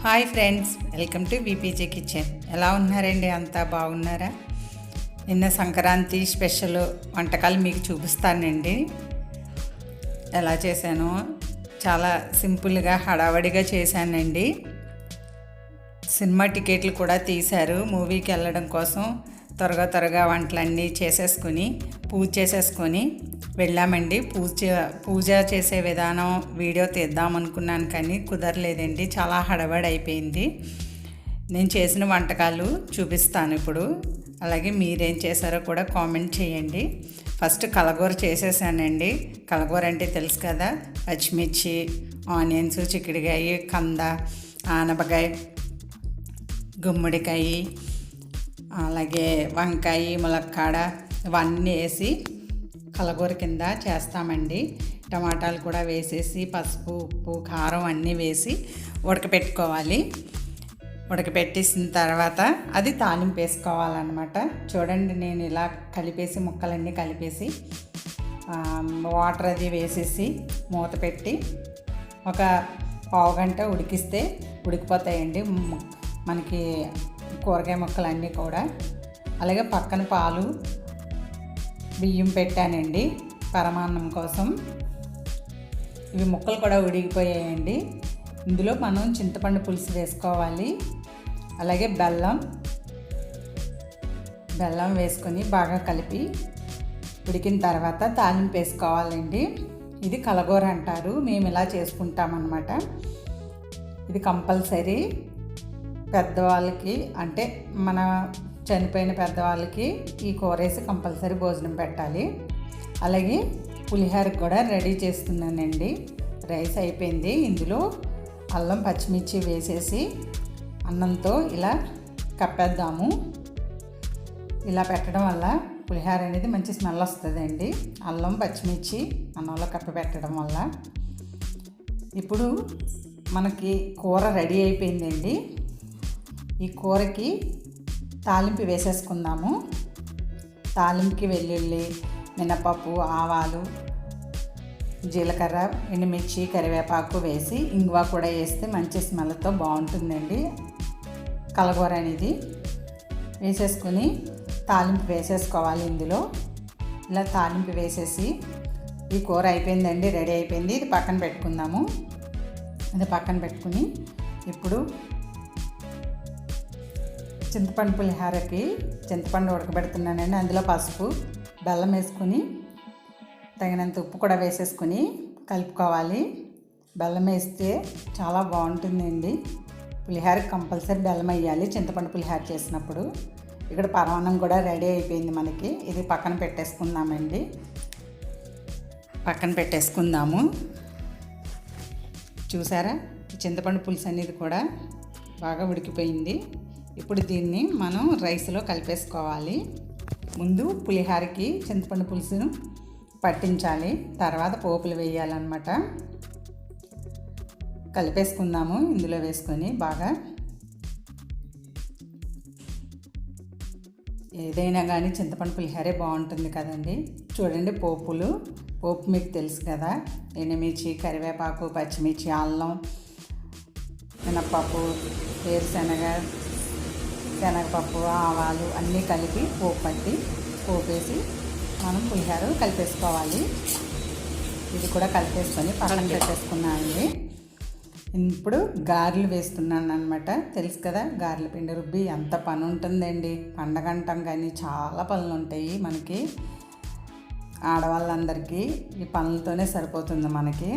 Hi friends, welcome to VPJ kitchen. ఎలా ఉన్నారండి? అంతా బాగున్నారా? నిన్న సంక్రాంతి స్పెషల్ వంటకాలు మీకు చూపిస్తానండి. ఎలా చేశానో చాలా సింపుల్గా హడావడిగా చేశానండి. సినిమా టికెట్లు కూడా తీశారు మూవీకి వెళ్ళడం కోసం. త్వరగా వంటలన్నీ చేసేసుకొని పూజ చేసేసుకొని వెళ్ళామండి. పూజ చేసే విధానం వీడియో తీద్దామనుకున్నాను కానీ కుదరలేదండి. చాలా హడావడి అయిపోయింది. నేను చేసిన వంటకాలు చూపిస్తాను ఇప్పుడు. అలాగే మీరేం చేశారో కూడా కామెంట్ చేయండి. ఫస్ట్ కలగూర చేసేసానండి. కలగూర అంటే తెలుసు కదా, పచ్చిమిర్చి, ఆనియన్స్, చిక్కుడుకాయ, కంద, ఆనపకాయ, గుమ్మడికాయ, అలాగే వంకాయ, ములక్కాడ ఇవన్నీ వేసి కలగూర కింద చేస్తామండి. టమాటాలు కూడా వేసేసి పసుపు, ఉప్పు, కారం అన్నీ వేసి ఉడకపెట్టుకోవాలి. ఉడకపెట్టేసిన తర్వాత అది తాలింపు వేసుకోవాలన్నమాట. చూడండి, నేను ఇలా కలిపేసి ముక్కలన్నీ కలిపేసి వాటర్ అది వేసేసి మూత పెట్టి ఒక పావుగంట ఉడికిస్తే ఉడికిపోతాయండి మనకి కూరగాయ ముక్కలన్నీ కూడా. అలాగే పక్కన పాలు, బియ్యం పెట్టానండి పరమాన్నం కోసం. ఇవి ముక్కలు కూడా ఉడికిపోయాయండి. ఇందులో మనం చింతపండు పులుసు వేసుకోవాలి. అలాగే బెల్లం వేసుకొని బాగా కలిపి ఉడికిన తర్వాత తాలింపు వేసుకోవాలండి. ఇది కలగూర అంటారు, మేము ఇలా చేసుకుంటామన్నమాట. ఇది కంపల్సరీ పెద్దవాళ్ళకి, అంటే మన చనిపోయిన పెద్దవాళ్ళకి ఈ కూర వేసి కంపల్సరీ భోజనం పెట్టాలి. అలాగే పులిహోరకు కూడా రెడీ చేస్తున్నానండి. రైస్ అయిపోయింది. ఇందులో అల్లం, పచ్చిమిర్చి వేసేసి అన్నంతో ఇలా కప్పేద్దాము. ఇలా పెట్టడం వల్ల పులిహోర అనేది మంచి స్మెల్ వస్తుందండి. అల్లం, పచ్చిమిర్చి అన్నంలో కప్పి పెట్టడం వల్ల. ఇప్పుడు మనకి కూర రెడీ అయిపోయిందండి. ఈ కూరకి తాలింపు వేసేసుకుందాము. తాలింపుకి వెల్లుల్లి, మినపప్పు, ఆవాలు, జీలకర్ర, ఎండుమిర్చి, కరివేపాకు వేసి ఇంగువ కూడా వేస్తే మంచి స్మెల్తో బాగుంటుందండి కలగూర అనేది. వేసేసుకుని తాలింపు వేసేసుకోవాలి ఇందులో. ఇలా తాలింపు వేసేసి ఈ కూర అయిపోయిందండి, రెడీ అయిపోయింది. ఇది పక్కన పెట్టుకుందాము. ఇది పక్కన పెట్టుకుని ఇప్పుడు చింతపండు పులిహోరకి చింతపండు ఉడకబెడుతున్నానండి. అందులో పసుపు, బెల్లం వేసుకుని తగినంత ఉప్పు కూడా వేసేసుకుని కలుపుకోవాలి. బెల్లం వేస్తే చాలా బాగుంటుందండి. పులిహోరకి కంపల్సరీ బెల్లం వేయాలి చింతపండు పులిహోర చేసినప్పుడు. ఇక్కడ పరమాన్నం కూడా రెడీ అయిపోయింది మనకి. ఇది పక్కన పెట్టేసుకుందామండి. పక్కన పెట్టేసుకుందాము. చూసారా, చింతపండు పులుసు అనేది కూడా బాగా ఉడికిపోయింది. ఇప్పుడు దీన్ని మనం రైస్లో కలిపేసుకోవాలి. ముందు పులిహోరకి చింతపండు పులుసును పట్టించాలి, తర్వాత పోపులు వేయాలన్నమాట. కలిపేసుకుందాము ఇందులో వేసుకొని బాగా. ఏదైనా కానీ చింతపండు పులిహోరే బాగుంటుంది కదండి. చూడండి, పోపు మీకు తెలుసు కదా, ఎండుమిర్చి, కరివేపాకు, పచ్చిమిర్చి, అల్లం, మినపప్పు, శనగపప్పు, ఆవాలు అన్నీ కలిపి పోపేసి మనం పులిహోర కలిపేసుకోవాలి. ఇది కూడా కలిపేసుకొని పక్కన పెట్టేసుకున్నానండి. ఇప్పుడు గారెలు వేస్తున్నాను అనమాట. తెలుసు కదా, గారెల పిండి రుబ్బి ఎంత పని ఉంటుందండి. పండగ అంటాం కానీ చాలా పనులు ఉంటాయి మనకి. ఆడవాళ్ళందరికీ ఈ పనులతోనే సరిపోతుంది మనకి.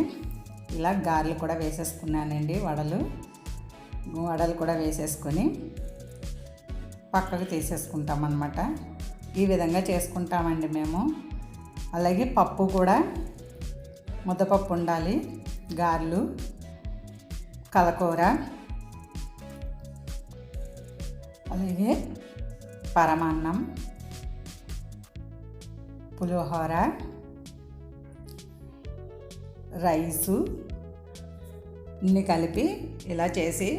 ఇలా గారెలు కూడా వేసేసుకున్నానండి. వడలు కూడా వేసేసుకొని పక్కకు తీసేసుకుంటామన్నమాట. ఈ విధంగా చేసుకుంటామండి మేము. అలాగే పప్పు కూడా ముద్దపప్పు ఉండాలి. గారెలు, కలకూర, అలాగే పరమాన్నం, పులిహోర, రైసు ఇన్ని కలిపి ఇలా చేసి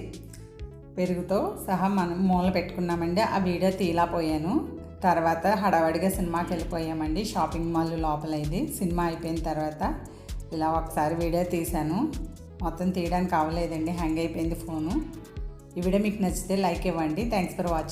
పెరుగుతో సహా మనం మూల పెట్టుకున్నామండి. ఆ వీడియో తీయలేకపోయాను. తర్వాత హడావడిగా సినిమాకి వెళ్ళిపోయామండి. షాపింగ్ మాల్ లోపల. ఇది సినిమా అయిపోయిన తర్వాత ఇలా ఒకసారి వీడియో తీశాను. మొత్తం తీయడానికి అవ్వలేదండి, హ్యాంగ్ అయిపోయింది ఫోను. ఈ వీడియో మీకు నచ్చితే లైక్ ఇవ్వండి. Thanks for watching.